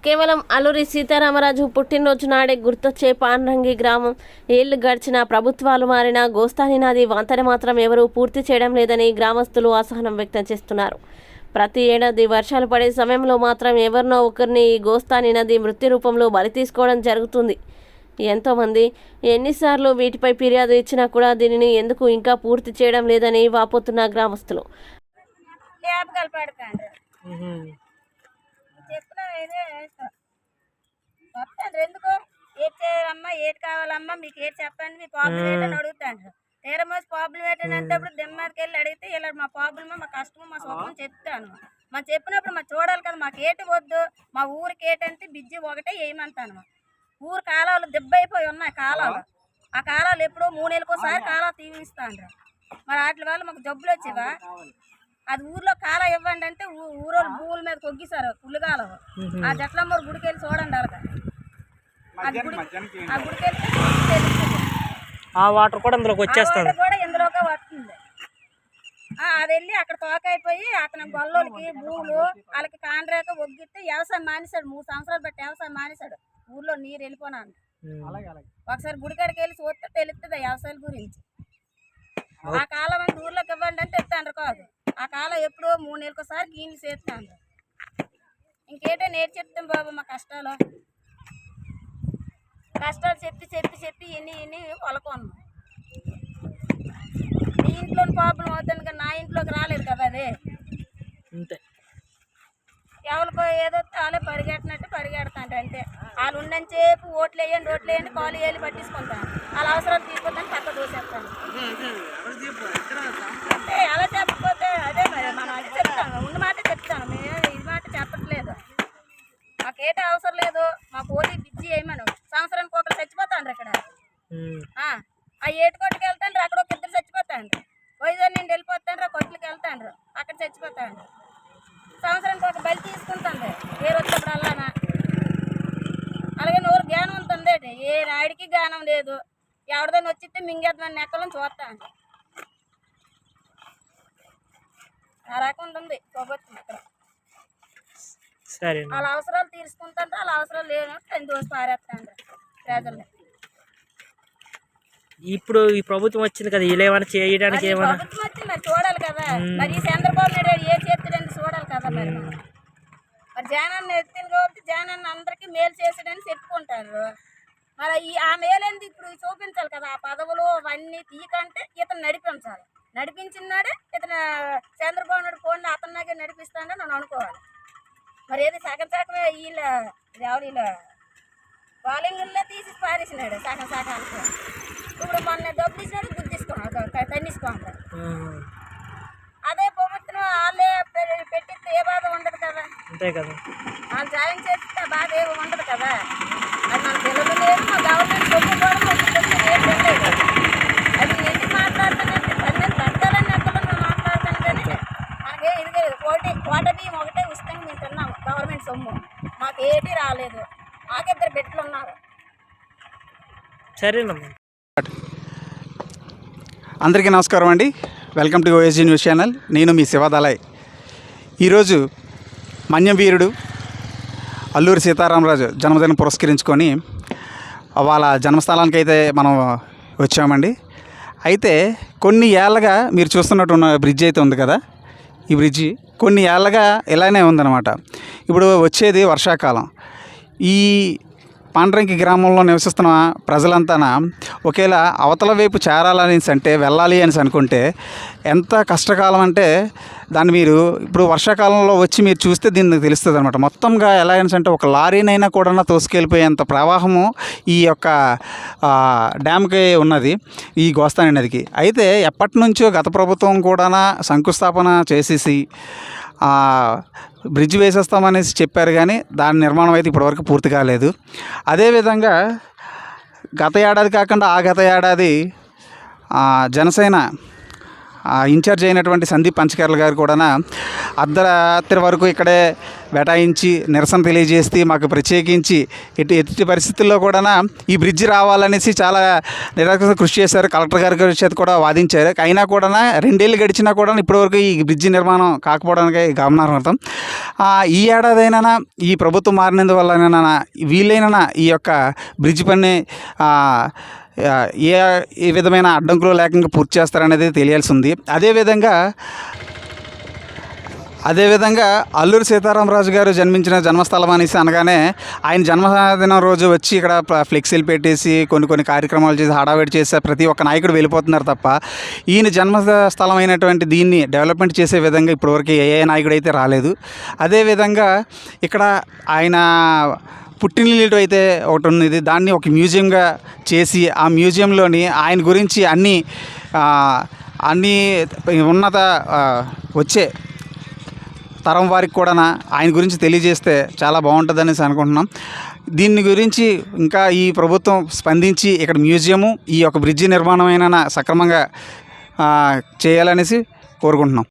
కేవలం అల్లూరి సీతారామరాజు పుట్టినరోజు నాడే గుర్తొచ్చే పాండ్రంగి గ్రామం. ఏళ్లు గడిచిన ప్రభుత్వాలు మారినా గోస్తాని నది వంతెన మాత్రం ఎవరూ పూర్తి చేయడం లేదని గ్రామస్తులు అసహనం వ్యక్తం చేస్తున్నారు. ప్రతి ఏడాది వర్షాలు పడే సమయంలో మాత్రం ఎవరినో ఒకరిని ఈ గోస్తాని నది మృత్యు రూపంలో బలి తీసుకోవడం జరుగుతుంది. ఎంతోమంది ఎన్నిసార్లు వీటిపై ఫిర్యాదు ఇచ్చినా కూడా దీనిని ఎందుకు ఇంకా పూర్తి చేయడం లేదని వాపోతున్న గ్రామస్తులు. ఎందుకు ఏటి చేయాలమ్మా, ఏటి కావాలమ్మా, మీకు ఏటి చెప్పండి, మీ ప్రాబ్లం ఏంటని అడుగుతాండ్రు. తీరమోసి ప్రాబ్లం ఏంటంటప్పుడు దిమ్మకి వెళ్ళి అడిగితే ఇలా మా ప్రాబ్లమ్, మా కష్టం, మా సుఖం చెప్తాను. మా చెప్పినప్పుడు మా చూడాలి కదా, మాకు ఏటి వద్దు, మా ఊరికి ఏటంటే బిజ్జి ఒకటే వేయమంటాను. ఊరు కాలాలు దెబ్బ అయిపోయి ఉన్నాయి కాలాలు. ఆ కాలాలు ఎప్పుడో 3 నెలలకోసారి కాలాలు తీవిస్తాండ్రు. మరి వాటి వల్ల మాకు జబ్బులు వచ్చేవా? అది ఊర్లో కాల ఇవ్వండి అంటే ఊరోళ్ళు భూముల మీద కొగ్గిసారు పుల్లుగాలు. ఆ జట్లమ్మూరు గుడికి వెళ్ళి చూడండి అలాగా. ఆ గుడికి వెళ్తే ఆ వాటర్ కూడా ఇందులోకి వచ్చేస్తుంది, కూడా ఇందులోకి వస్తుంది. అది వెళ్ళి అక్కడ తోకైపోయి అతని గొల్లోకి భూములు వాళ్ళకి కాండ్రేక ఒగ్గిస్తే వ్యవసాయం మానేశాడు. 3 సంవత్సరాలు బట్టి వ్యవసాయం మానేశాడు. ఊర్లో నీరు వెళ్ళిపోనాను. ఒకసారి గుడికాడికి వెళ్ళి చూస్తే తెలుస్తుంది వ్యవసాయం గురించి. ఆ కాలం అంటే ఊర్లోకి ఇవ్వండి అంటే చెప్తాండ్రు కాదు. ఆ కాలం ఎప్పుడో 3 నెలలకోసారి గీళ్ళు చేస్తాండ్రు. ఇంకేటో నేర్చి చెప్తాం బాబు మా కష్టాలు చెప్పి చెప్పి చెప్పి ఎన్ని కొలకొన్నాం. నీ ఇంట్లో ప్రాబ్లం అవుతుంది కానీ నా ఇంట్లోకి రాలేదు కదా. అది ఎవరికో ఏదో వాళ్ళే పరిగెట్టినట్టు పరిగెడతాంట అంతే. వాళ్ళు ఉన్నంతసేపు ఓట్లు వేయండి కాలు వేయాలి పట్టించుకుంటాను. వాళ్ళ అవసరాలు తీసుకోవద్దని పక్క దూసేస్తాను. అంటే ఎలా చెప్పకపోతే అదే మరి మనం అది చెప్తాను, ఉన్న మాట చెప్తాను. మేము ఇది మాట చెప్పట్లేదు. మాకేటే అవసరం లేదు. మాకు ఓటీ బిజ్జి వేయమను. సంవత్సరానికి ఒకరు చచ్చిపోతాండ్రు ఇక్కడ. ఆ ఏటుకోటికి వెళ్తాండ్రు, అక్కడ ఒక 2 చచ్చిపోతాండ్రు. వైజాగ్ నుండి వెళ్ళిపోతాండ్రు, కొట్లకి వెళ్తాండ్రు, అక్కడ చచ్చిపోతాండ్రు. సంవత్సరానికి ఒక బలి తీసుకుంటుంది ఏ వచ్చినప్పుడు అల్లానా. అలాగే నోరు జ్ఞానం ఉంటుంది. ఏ నాయుడికి జ్ఞానం లేదు. ఎవరిదైనా వచ్చితే మింగేద్దామని నెక్కలను చూస్తాను. ఆ రకం ఉంటుంది ప్రభుత్వం ఇక్కడ. వాళ్ళ అవసరాలు తీర్చుకుంటాండ్రు, వాళ్ళ అవసరాలు లేని దోసి పారేస్తాండ్రు ప్రజల్ని. ఇప్పుడు ఈ ప్రభుత్వం వచ్చింది కదా, ఇలేమన్నా చేయడానికి ఏమన్నా ప్రభుత్వం వచ్చింది మరి చూడాలి కదా. మరి ఈ చంద్రబాబు నాయుడు ఏ చేస్తాడని చూడాలి కదా. మరి జగనన్న ఎత్తిన కాబట్టి జగనన్న అందరికీ మేలు చేసాడని చెప్పుకుంటారు. మరి ఆ మేలేంది ఇప్పుడు చూపించాలి కదా. ఆ పదవులు అవన్నీ తీయకంటే ఇతను నడిపించాలి. నడిపించినాడే ఇతను చంద్రబాబు నాయుడు ఫోన్ అతనిలాగే నడిపిస్తాడని నన్ను అనుకోవాలి. మరి ఏది సగం వీళ్ళ బాలింగుల్లో తీసి పారేసినాడు సగం సగానికి. ఇప్పుడు మొన్న డబ్బులు ఇచ్చినాడు గుర్తిస్తున్నాడు తన్నిసుకోండి. అదే ప్రభుత్వం వాళ్ళే పెట్టిస్తే ఏ బాధ ఉండదు కదా. అంతే కదా, వాళ్ళు సాయం చేస్తే బాధ ఏమి ఉండదు కదా. అది మన పిల్లలు లేదు, మా గవర్నమెంట్ డబ్బు కూడా లేదు. అది ఎందుకు మాట్లాడుతానంటే 10 మంది పెట్టాలని ఎక్కడో మేము మాట్లాడతాను కానీ మనకే ఇది లేదు. కోట బియ్యం ఒకటే ఉచితంగా మేము తిన్నాము గవర్నమెంట్ సొమ్ము. మాకు ఏటీ రాలేదు. మాకు 2 బిడ్డలు ఉన్నారు. సరేనమ్మా. అందరికీ నమస్కారం అండి. Welcome to OSG news channel. నేను మీ శివదలయ్. ఈరోజు మన్యం వీరుడు అల్లూరి సీతారామరాజు జన్మదినం పురస్కరించుకొని వాళ్ళ జన్మస్థలానికి అయితే మనం వచ్చామండి. అయితే కొన్ని ఏళ్ళగా మీరు చూస్తున్నట్టున్న బ్రిడ్జ్ అయితే ఉంది కదా, ఈ బ్రిడ్జి కొన్ని ఏళ్ళగా ఇలానే ఉందన్నమాట. ఇప్పుడు వచ్చేది వర్షాకాలం. ఈ పాండ్రంగి గ్రామంలో నివసిస్తున్న ప్రజలంతా ఒకేలా అవతల వైపు చేరాలని అంటే వెళ్ళాలి అని అనుకుంటే ఎంత కష్టకాలం అంటే దాన్ని మీరు ఇప్పుడు వర్షాకాలంలో వచ్చి మీరు చూస్తే దీన్ని తెలుస్తుంది అనమాట. మొత్తంగా ఎలా అంటే ఒక లారీనైనా కూడా తోసుకెళ్ళిపోయేంత ప్రవాహము ఈ యొక్క డ్యామ్కి ఉన్నది, ఈ గోస్తాని నదికి. అయితే ఎప్పటి నుంచో గత ప్రభుత్వం కూడా శంకుస్థాపన చేసేసి బ్రిడ్జ్ వేసేస్తామనేసి చెప్పారు కానీ దాని నిర్మాణం అయితే ఇప్పటివరకు పూర్తి కాలేదు. అదేవిధంగా గత ఏడాది కాకుండా ఆ గత ఏడాది జనసేన ఇన్ఛార్జ్ అయినటువంటి సందీప్ పంచకర్ల గారు కూడా అర్ధరాత్రి వరకు ఇక్కడే బైఠాయించి నిరసన తెలియజేస్తే మాకు ప్రత్యేకించి ఎట్టి పరిస్థితుల్లో కూడా ఈ బ్రిడ్జి రావాలనేసి చాలా నిరాకరణ కృషి చేశారు. కలెక్టర్ గారి చేత కూడా వాదించారు. అయినా కూడా 2 ఏళ్ళు గడిచినా కూడా ఇప్పటివరకు ఈ బ్రిడ్జి నిర్మాణం కాకపోవడానికి గమనార్హం. ఈ ఏడాదైనా ఈ ప్రభుత్వం మారినందువల్ల వీలైనా ఈ యొక్క బ్రిడ్జి పని ఏ విధమైన అడ్డంకులు లేకుండా పూర్తి చేస్తారనేది తెలియాల్సి ఉంది. అదేవిధంగా అల్లూరి సీతారామరాజు గారు జన్మించిన జన్మస్థలం అనేసి అనగానే ఆయన జన్మదినం రోజు వచ్చి ఇక్కడ ఫ్లెక్సీలు పెట్టేసి కొన్ని కార్యక్రమాలు చేసి హడావిడి చేసి ప్రతి ఒక్క నాయకుడు వెళ్ళిపోతున్నారు తప్ప ఈయన జన్మస్థలం అయినటువంటి దీన్ని డెవలప్మెంట్ చేసే విధంగా ఇప్పటివరకు ఏ నాయకుడు అయితే రాలేదు. అదేవిధంగా ఇక్కడ ఆయన పుట్టినిల్లు అయితే ఒకటి ఉన్నది, దాన్ని ఒక మ్యూజియంగా చేసి ఆ మ్యూజియంలోని ఆయన గురించి అన్ని ఉన్నత వచ్చే తరం వారికి కూడా ఆయన గురించి తెలియజేస్తే చాలా బాగుంటుందనేసి అనుకుంటున్నాం. దీని గురించి ఇంకా ఈ ప్రభుత్వం స్పందించి ఇక్కడ మ్యూజియము ఈ యొక్క బ్రిడ్జి నిర్మాణమైన సక్రమంగా చేయాలనేసి కోరుకుంటున్నాం.